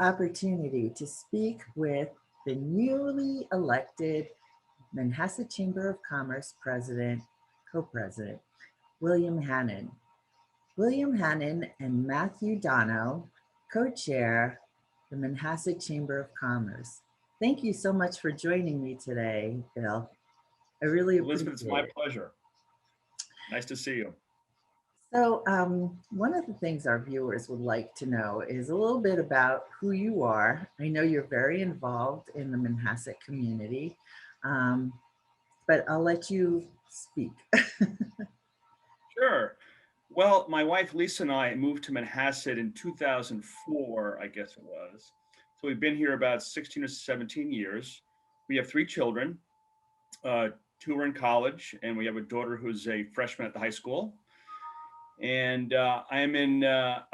opportunity to speak with the newly elected Manhasset Chamber of Commerce President, Co-President, William Hannan. William Hannan and Matthew Dono co-chair the Manhasset Chamber of Commerce. Thank you so much for joining me today, Bill. I really Elizabeth, it's my appreciate it. pleasure. Nice to see you. So one of the things our viewers would like to know is a little bit about who you are. I know you're very involved in the Manhasset community, but I'll let you speak. Sure. Well, my wife Lisa and I moved to Manhasset in 2004, I guess it was. So we've been here about 16 or 17 years. We have 3 children. 2 are in college, and we have a daughter who's a freshman at the high school. And I'm in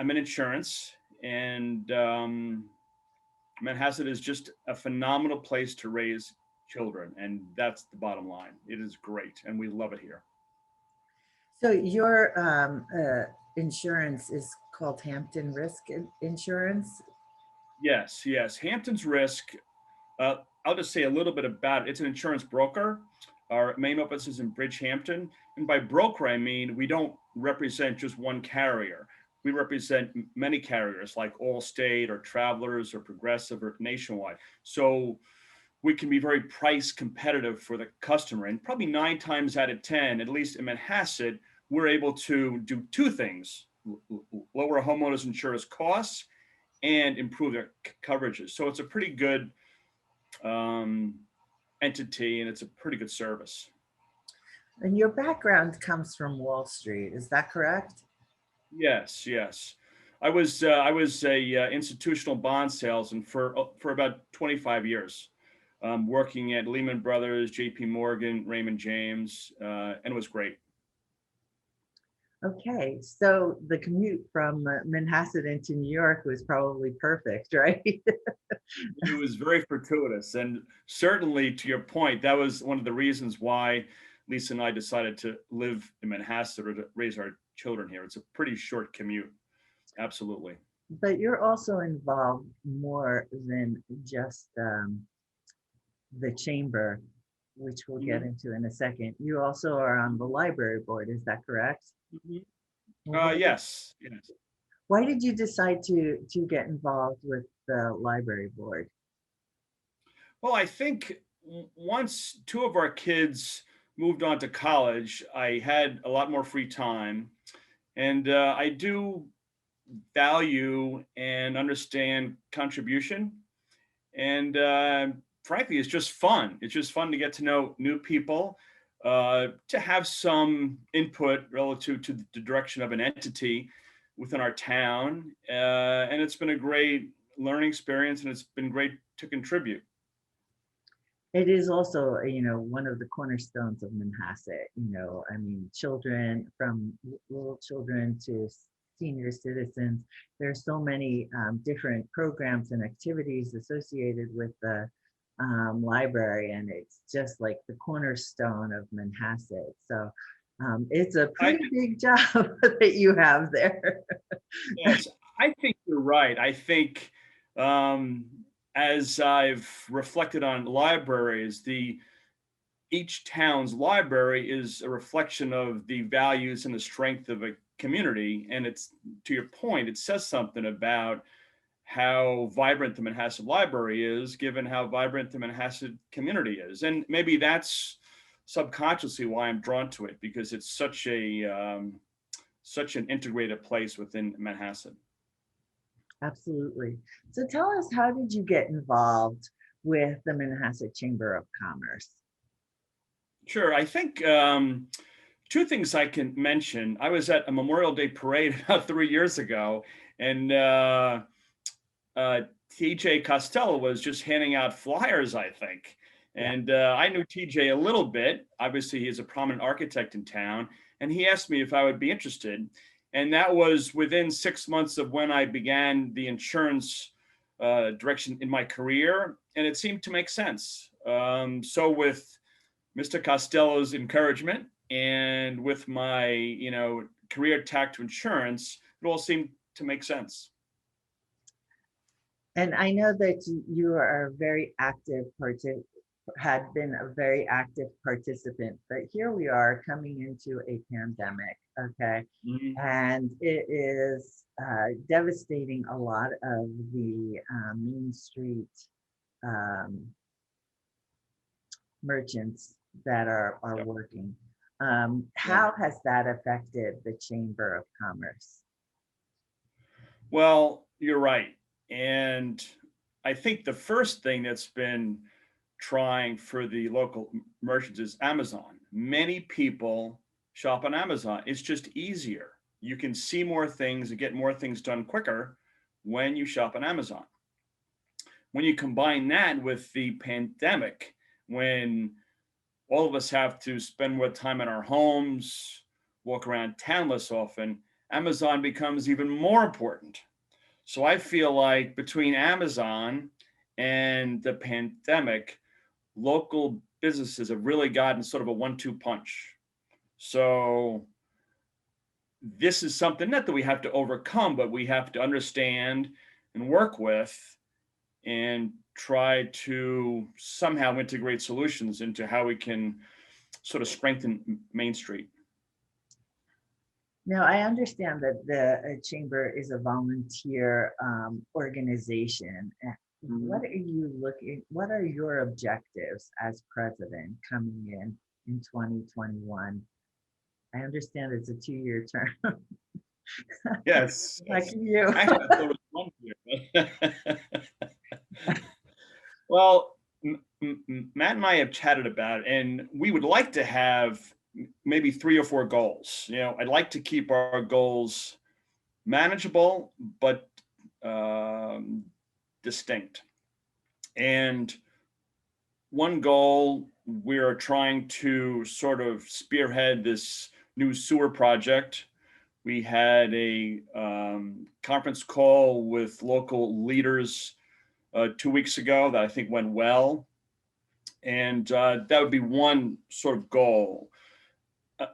insurance, and Manhasset is just a phenomenal place to raise children, and that's the bottom line. It is great, and we love it here. So your insurance is called Hampton Risk Insurance? Yes, yes. Hampton's Risk, I'll just say a little bit about it. It's an insurance broker. Our main office is in Bridgehampton. And by broker, I mean, we don't represent just one carrier. We represent many carriers like Allstate or Travelers or Progressive or Nationwide. So we can be very price competitive for the customer. And probably 9 times out of 10, at least in Manhasset, we're able to do 2 things: lower a homeowner's insurance costs and improve their coverages. So it's a pretty good entity, and it's a pretty good service. And your background comes from Wall Street, is that correct? Yes, yes. I was a institutional bond salesman for about 25 years, working at Lehman Brothers, J.P. Morgan, Raymond James, and it was great. Okay, so the commute from Manhasset into New York was probably perfect, right? It was very fortuitous, and certainly to your point, that was one of the reasons why Lisa and I decided to live in Manhasset or to raise our children here. It's a pretty short commute. Absolutely. But you're also involved more than just the chamber, which we'll get into in a second. You also are on the library board, is that correct? Yes, yes. Why did you decide to get involved with the library board? Well, I think once 2 of our kids moved on to college, I had a lot more free time, and I do value and understand contribution, and frankly, it's just fun. It's just fun to get to know new people, to have some input relative to the direction of an entity within our town, and it's been a great learning experience, and it's been great to contribute. It is also, one of the cornerstones of Manhasset. I mean, children, from little children to senior citizens, there's so many different programs and activities associated with the library, and it's just like the cornerstone of Manhasset. So it's a pretty big job that you have there. Yes, I think you're right. I think as I've reflected on libraries, each town's library is a reflection of the values and the strength of a community. And it's, to your point, it says something about how vibrant the Manhasset Library is, given how vibrant the Manhasset community is. And maybe that's subconsciously why I'm drawn to it, because it's such an integrated place within Manhasset. Absolutely. So tell us, how did you get involved with the Manhasset Chamber of Commerce? Sure. I think 2 things I can mention. I was at a Memorial Day parade about 3 years ago, and TJ Costello was just handing out flyers, I think. And I knew TJ a little bit. Obviously, he's a prominent architect in town, and he asked me if I would be interested. And that was within 6 months of when I began the insurance direction in my career, and it seemed to make sense. So with Mr. Costello's encouragement and with my, career tack to insurance, it all seemed to make sense. And I know that you are a very active had been a very active participant, but here we are coming into a pandemic, okay? Mhm. And it is devastating a lot of the Main Street um, merchants that are Yep. working. Yep. How has that affected the Chamber of Commerce? Well, you're right. And I think the first thing that's been trying for the local merchants is Amazon. Many people shop on Amazon. It's just easier. You can see more things and get more things done quicker when you shop on Amazon. When you combine that with the pandemic, when all of us have to spend more time in our homes, walk around town less often, Amazon becomes even more important. So I feel like between Amazon and the pandemic, local businesses have really gotten sort of a 1-2 punch. So this is something not that we have to overcome, but we have to understand and work with and try to somehow integrate solutions into how we can sort of strengthen Main Street. Now, I understand that the chamber is a volunteer organization. What Mhm. are you looking, what are your objectives as president coming in 2021? I understand it's a 2-year term, Yes, like yes. you. Actually, I thought it was 1 year. Well, Matt and I have chatted about it, and we would like to have maybe 3 or 4 goals. I'd like to keep our goals manageable but um, distinct. And one goal, we're trying to sort of spearhead this new sewer project. We had a conference call with local leaders 2 weeks ago that I think went well. And that would be one sort of goal.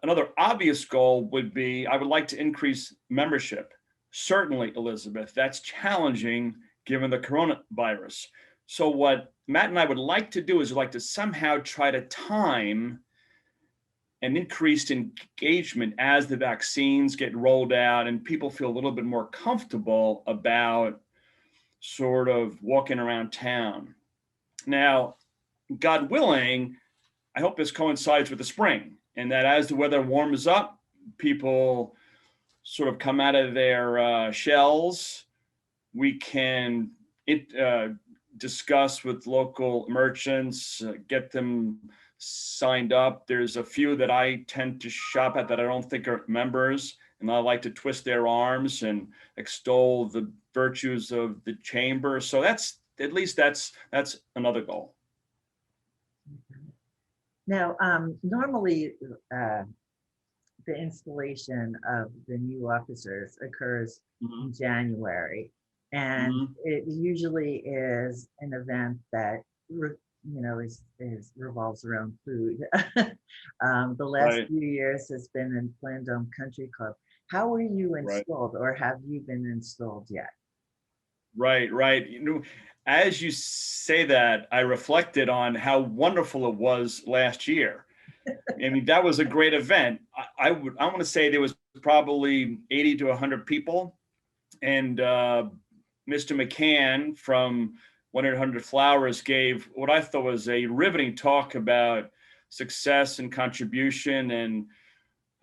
Another obvious goal would be I would like to increase membership. Certainly, Elizabeth, that's challenging given the coronavirus. So, what Matt and I would like to do is like to somehow try to time an increased engagement as the vaccines get rolled out and people feel a little bit more comfortable about sort of walking around town. Now, God willing, I hope this coincides with the spring and that as the weather warms up, people sort of come out of their shells. We can discuss with local merchants, get them signed up. There's a few that I tend to shop at that I don't think are members, and I like to twist their arms and extol the virtues of the chamber. So that's at least that's another goal. Now, normally uh, the installation of the new officers occurs Mm-hmm. in January. And Mm-hmm. it usually is an event that, is revolves around food. The last Right. few years has been in Plandome Country Club. How were you Right. installed, or have you been installed yet? Right, right. As you say that, I reflected on how wonderful it was last year. I mean, that was a great event. I want to say there was probably 80 to 100 people, and Mr. McCann from 1-800 Flowers gave what I thought was a riveting talk about success and contribution and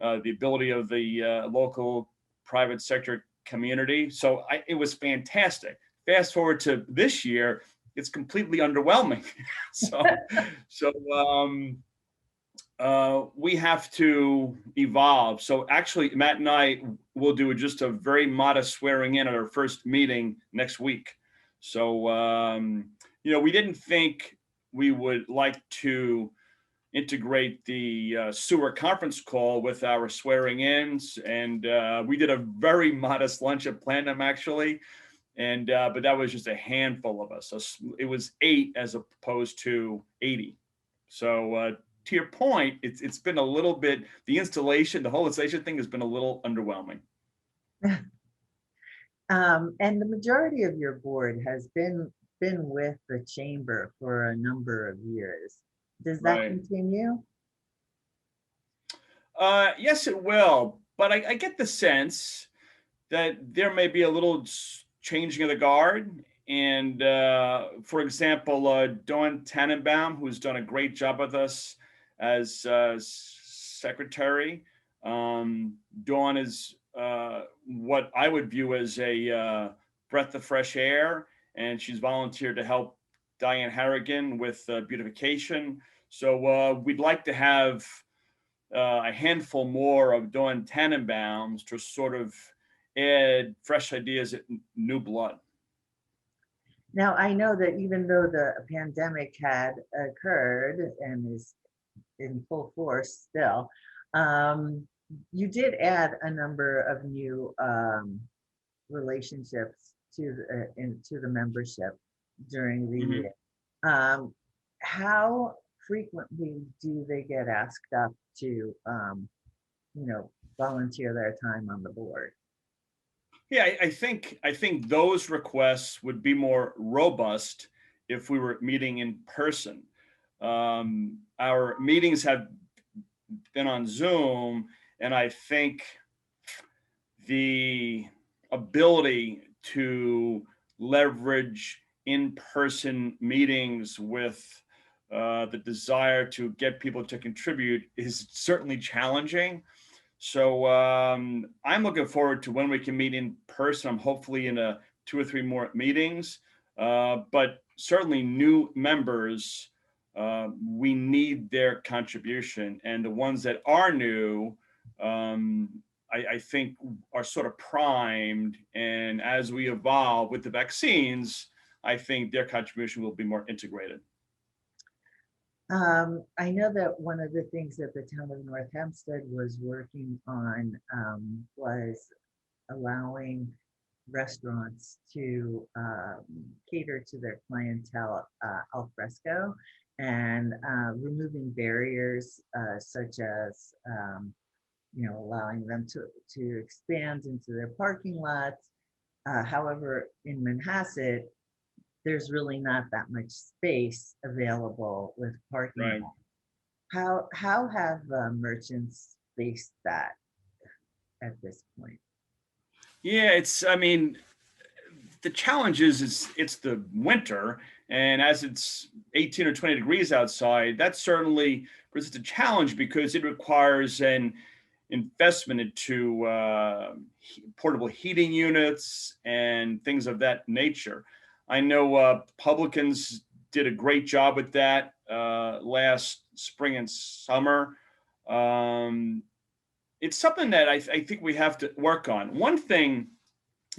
the ability of the local private sector community. So it was fantastic. Fast forward to this year, it's completely underwhelming. so, we have to evolve. So actually, Matt and I will do just a very modest swearing in at our first meeting next week. So, we didn't think we would like to integrate the sewer conference call with our swearing ins. And we did a very modest lunch at Platinum, actually. And but that was just a handful of us. So it was 8 as opposed to 80. So to your point, it's been a little bit, the whole installation thing has been a little underwhelming. And the majority of your board has been with the chamber for a number of years. Does that Right. continue? Yes, it will. But I get the sense that there may be a little changing of the guard. And for example, Dawn Tannenbaum, who's done a great job with us as secretary. Dawn is what I would view as a breath of fresh air, and she's volunteered to help Diane Harrigan with beautification. So we'd like to have a handful more of Dawn Tannenbaums to sort of add fresh ideas, new blood. Now, I know that even though the pandemic had occurred and is in full force still, um, you did add a number of new relationships into the membership during the Mhm. year. Um, how frequently do they get asked up to, volunteer their time on the board? Yeah, I think those requests would be more robust if we were meeting in person. Our meetings have been on Zoom, and I think the ability to leverage in-person meetings with the desire to get people to contribute is certainly challenging. So I'm looking forward to when we can meet in person. I'm hopefully in a 2 or 3 more meetings, but certainly new members, we need their contribution, and the ones that are new, um, I think are sort of primed. And as we evolve with the vaccines, I think their contribution will be more integrated. I know that one of the things that the town of North Hempstead was working on was allowing restaurants to cater to their clientele al fresco and removing barriers such as allowing them to expand into their parking lots. However, in Manhasset, there's really not that much space available with parking Right. lots. How have merchants faced that at this point? Yeah, I mean, the challenge is it's the winter, and as it's 18 or 20 degrees outside, that certainly presents a challenge because it requires an investment into portable heating units and things of that nature. I know publicans did a great job with that last spring and summer. Um, it's something that I think we have to work on. One thing,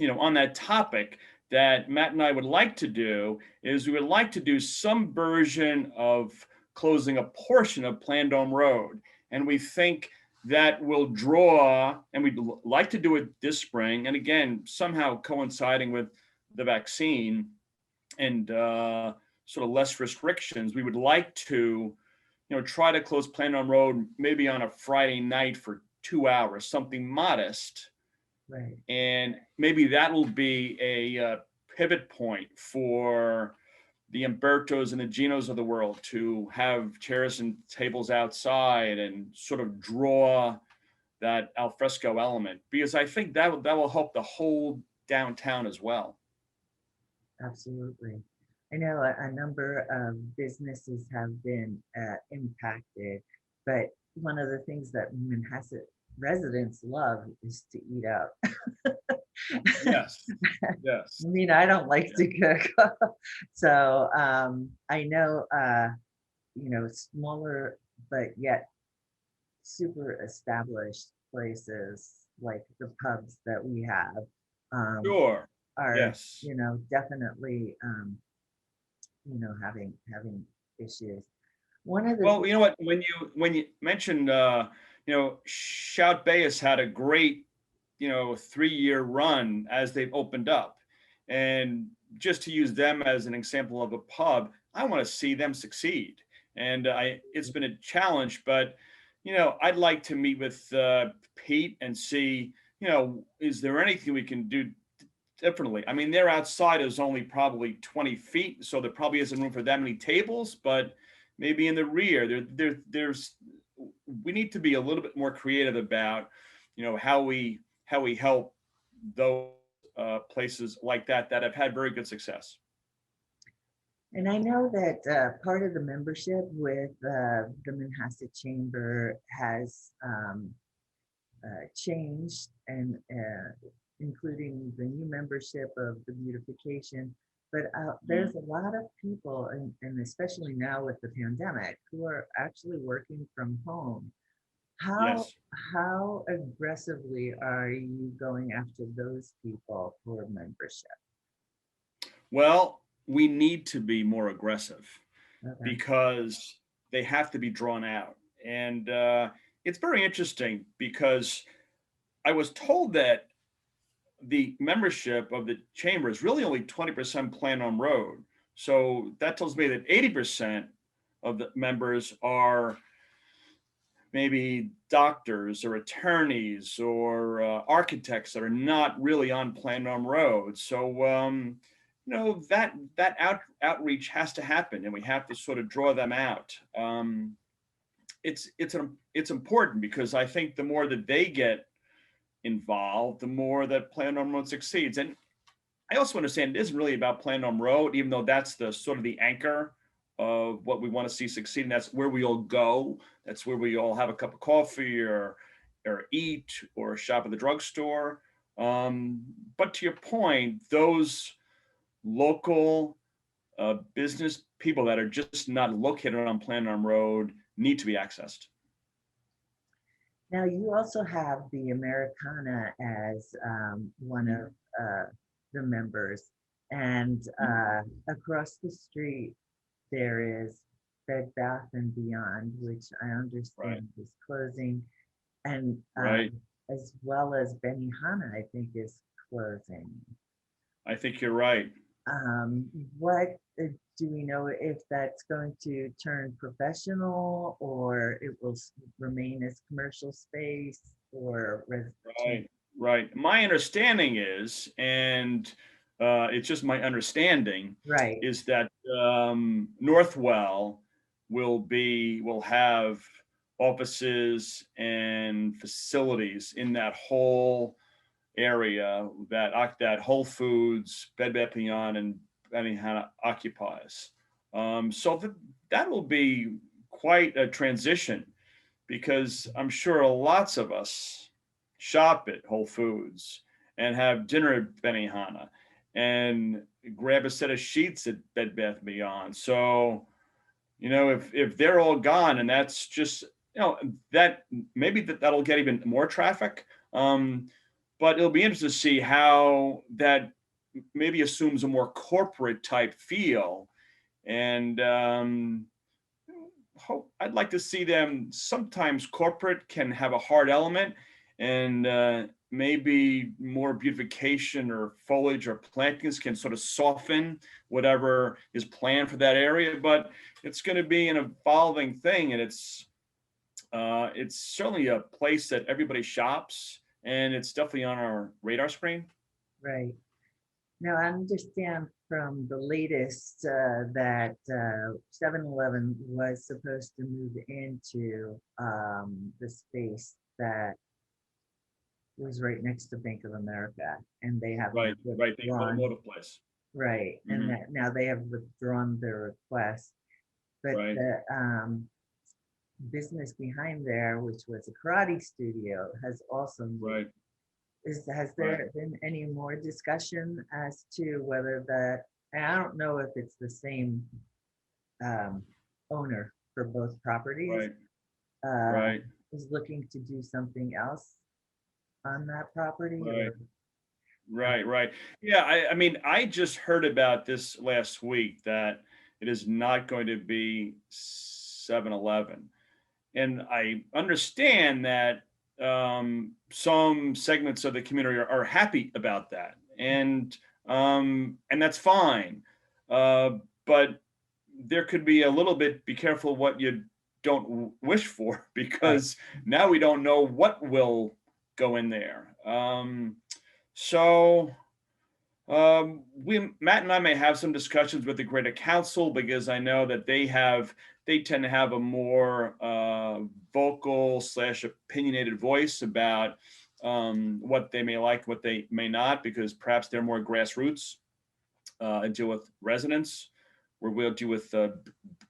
on that topic, that Matt and I would like to do is we would like to do some version of closing a portion of Plandome Road. And we think that will draw, and we'd like to do it this spring. And again, somehow coinciding with the vaccine and sort of less restrictions, we would like to, try to close Plandome Road maybe on a Friday night for 2 hours, something modest, Right. and maybe that will be a pivot point for the Umbertos and the Ginos of the world to have chairs and tables outside and sort of draw that alfresco element, because I think that will help the whole downtown as well. Absolutely. I know a number of businesses have been impacted, but one of the things that Manhasset residents love is to eat out. Yes, I yes, mean, I don't like yeah. to cook. So I know, smaller but yet super established places like the pubs that we have um, Sure. are, Yes. definitely, having issues. One of the Well, things, you know what? When you mentioned, Shout Bay has had a great, 3-year run as they've opened up, and just to use them as an example of a pub, I want to see them succeed. And it's been a challenge, but I'd like to meet with Pete and see, is there anything we can do Definitely. I mean, their outside is only probably 20 feet, so there probably isn't room for that many tables, but maybe in the rear, there's we need to be a little bit more creative about, how we help those places like that have had very good success. And I know that part of the membership with the Manhasset Chamber has changed, and including the new membership of the beautification. But Mhm. there's a lot of people, and especially now with the pandemic, who are actually working from home. How Yes. how aggressively are you going after those people for membership? Well, we need to be more aggressive Okay. because they have to be drawn out. And it's very interesting because I was told that the membership of the chamber is really only 20% plan on road. So that tells me that 80% of the members are maybe doctors or attorneys or architects that are not really on plan on road. So that outreach has to happen, and we have to sort of draw them out. It's important because I think the more that they get involved, the more that Plan on Road succeeds. And I also understand it isn't really about Plan on Road, even though that's the sort of the anchor of what we want to see succeed. And that's where we all go. That's where we all have a cup of coffee or eat or shop at the drugstore. Um, but to your point, those local business people that are just not located on Plan on Road need to be accessed. Now, you also have the Americana as one Mhm. of the members, and across the street there is Bed Bath and Beyond, which I Right, understand is closing, and right. as well as Benihana, I think, is closing. I think you're right. What do we know if that's going to turn professional, or it will remain as commercial space, or change? Right, right. My understanding is, and it's just my understanding, Right. is that Northwell will have offices and facilities in that whole area that Whole Foods, Bed Bath Beyond, and Benihana occupies. So that will be quite a transition because I'm sure lots of us shop at Whole Foods and have dinner at Benihana and grab a set of sheets at Bed Bath Beyond. So, if they're all gone and that's just, that maybe that'll get even more traffic. But it'll be interesting to see how that maybe assumes a more corporate type feel. And I'd like to see them. Sometimes corporate can have a hard element, and maybe more beautification or foliage or plantings can sort of soften whatever is planned for that area. But it's going to be an evolving thing, and it's certainly a place that everybody shops, and it's definitely on our radar screen. Right. Now, I understand from the latest that 7-Eleven was supposed to move into the space that was right next to Bank of America, and they have now Right, right. The withdrawn. automotive place. Right, and Hmm. that now they have withdrawn their request. But Right, the business behind there, which was a karate studio, has also moved. right, Has right, there been any more discussion as to whether that, and I don't know if it's the same um, owner for both properties, right, uh, right, is looking to do something else on that property, right. or Right, right. Yeah, I mean, I just heard about this last week that it is not going to be 7-Eleven. And I understand that some segments of the community are happy about that. And that's fine. Uh, but there could be a little bit, be careful what you don't wish for, right, because now we don't know what will go in there. So Matt and I may have some discussions with the Greater Council because I know that they tend to have a more vocal / opinionated voice about what they may like, what they may not, because perhaps they're more grassroots and deal with residents, where we'll deal with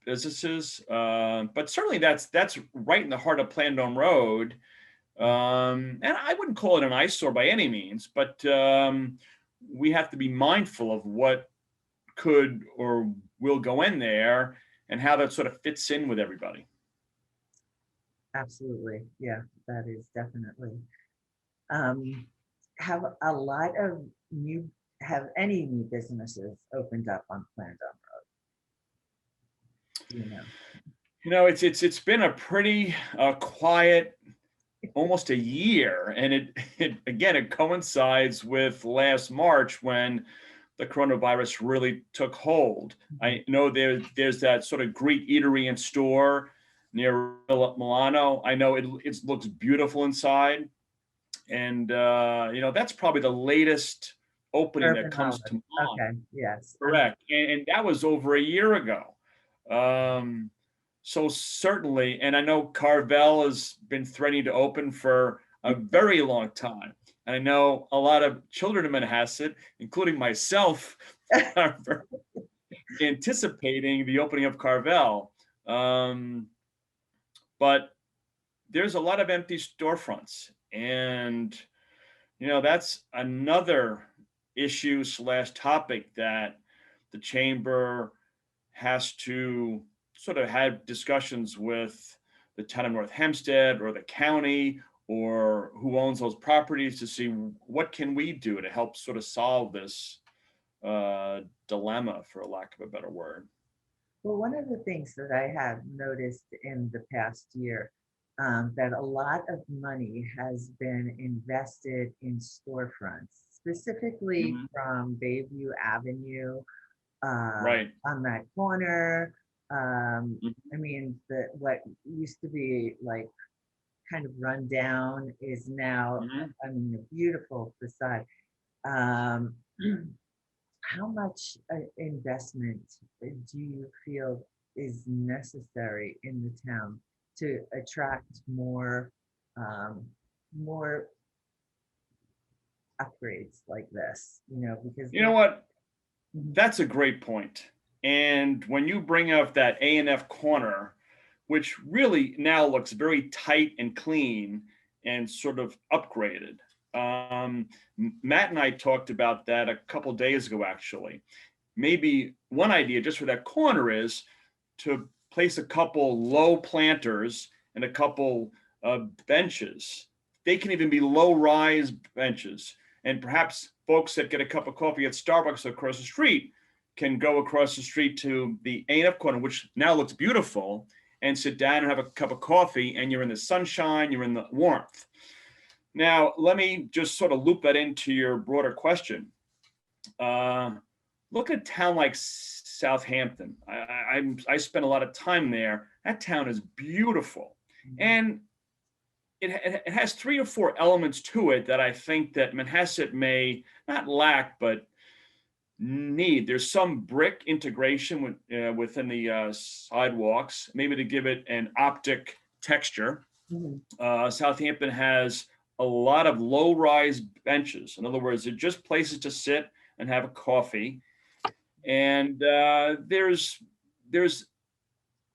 businesses. But certainly that's right in the heart of Plandome Road. And I wouldn't call it an eyesore by any means, but we have to be mindful of what could or will go in there and how that sort of fits in with everybody. Absolutely. Yeah, that is definitely. Have a lot of new, have any new businesses opened up on Plandome Road? You know, It's been a pretty quiet, almost a year, and it coincides with last March when the coronavirus really took hold. I know there's that sort of Greek eatery and store near Milano. I know it looks beautiful inside, and that's probably the latest opening that Urban comes Knowledge. to mind. Okay, yes. Correct, and that was over a year ago. So certainly, and I know Carvel has been threatening to open for a very long time. And I know a lot of children in Manhasset, including myself, are anticipating the opening of Carvel. But there's a lot of empty storefronts, and that's another issue / topic that the chamber has to sort of have discussions with the town of North Hempstead or the county or who owns those properties to see what can we do to help sort of solve this dilemma, for lack of a better word. Well, one of the things that I have noticed in the past year, that a lot of money has been invested in storefronts, specifically Mhm. from Bayview Avenue, Right. on that corner. Mhm. I mean, what used to be like kind of run down is now, Mhm. I mean, a beautiful facade. Um, how much investment do you feel is necessary in the town to attract more upgrades like this? Because You know what? Mhm. That's a great point. And when you bring up that A&F corner, which really now looks very tight and clean and sort of upgraded. Matt and I talked about that a couple days ago, actually. Maybe one idea just for that corner is to place a couple low planters and a couple benches. They can even be low rise benches. And perhaps folks that get a cup of coffee at Starbucks across the street can go across the street to the A&F corner, which now looks beautiful, and sit down and have a cup of coffee, and you're in the sunshine, you're in the warmth. Now, let me just sort of loop that into your broader question. Look at a town like Southampton. I spent a lot of time there. That town is beautiful, and it has 3 or 4 elements to it that I think that Manhasset may not lack, but need. There's some brick integration within the sidewalks, maybe to give it an optic texture. Mhm. Southampton has a lot of low-rise benches. In other words, they're just places to sit and have a coffee. And there's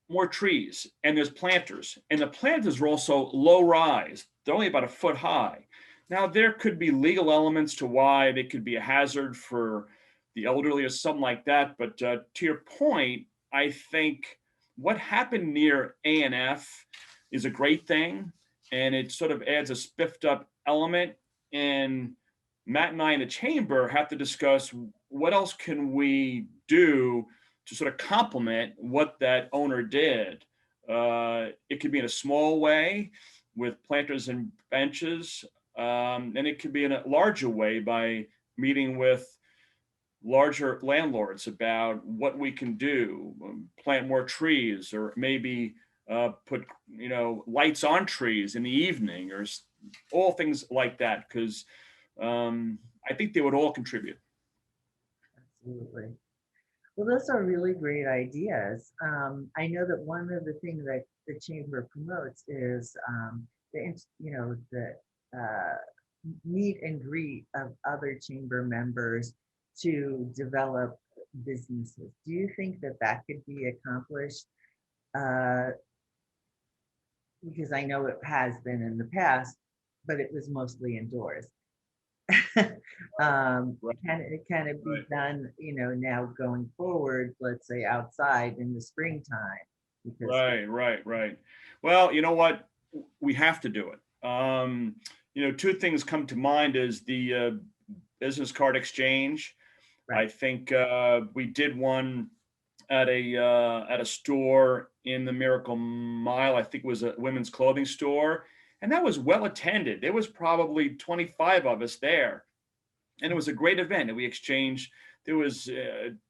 more trees, and there's planters, and the planters are also low-rise. They're only about a foot high. Now, there could be legal elements to why they could be a hazard for the elderly or something like that. But to your point, I think what happened near A&F is a great thing, and it sort of adds a spiffed up element. And Matt and I in the chamber have to discuss what else can we do to sort of complement what that owner did. It could be in a small way with planters and benches, and it could be in a larger way by meeting with larger landlords about what we can do, plant more trees, or maybe put lights on trees in the evening, or all things like that, because I think they would all contribute. Absolutely. Well, those are really great ideas. I know that one of the things that the chamber promotes is the uh, meet and greet of other chamber members to develop businesses. Do you think that that could be accomplished? Uh, because I know it has been in the past, but it was mostly indoors. Right, Can it be right, done, now going forward, let's say outside in the springtime? Because right. Well, you know what? We have to do it. Two things come to mind is the business card exchange. I right, think we did one at a store in the Miracle Mile. I think it was a women's clothing store, and that was well attended. There was probably 25 of us there, and it was a great event. And we exchanged. There was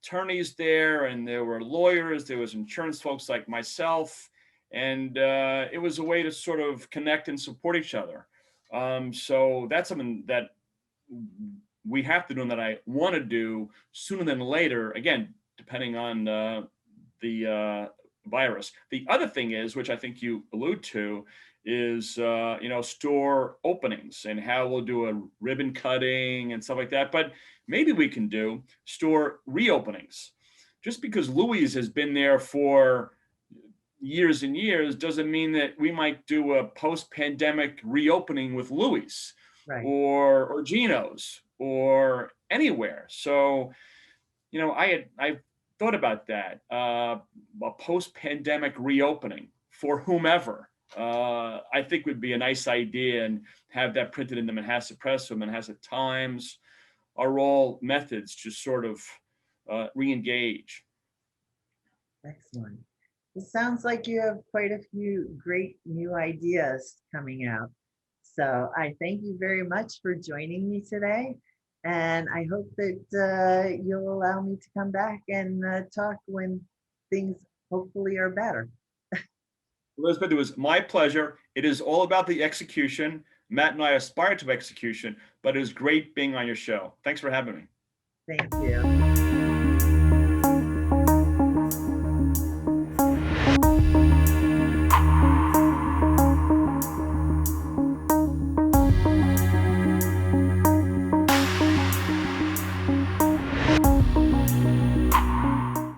attorneys there, and there were lawyers. There was insurance folks like myself, and it was a way to sort of connect and support each other. So that's something that we have to do and that I want to do sooner than later. Again, depending on the virus. The other thing is, which I think you allude to, is store openings and how we'll do a ribbon cutting and stuff like that. But maybe we can do store reopenings. Just because Louis has been there for years and years doesn't mean that we might do a post-pandemic reopening with Louis right. or Geno's or anywhere. So I thought about that, a post-pandemic reopening for whomever. I think would be a nice idea, and have that printed in the Manhasset Press or Manhasset Times are all methods to sort of re-engage. Excellent. It sounds like you have quite a few great new ideas coming out. So I thank you very much for joining me today. And I hope that you'll allow me to come back and talk when things hopefully are better. Elizabeth, it was my pleasure. It is all about the execution. Matt and I aspire to execution, but it was great being on your show. Thanks for having me. Thank you.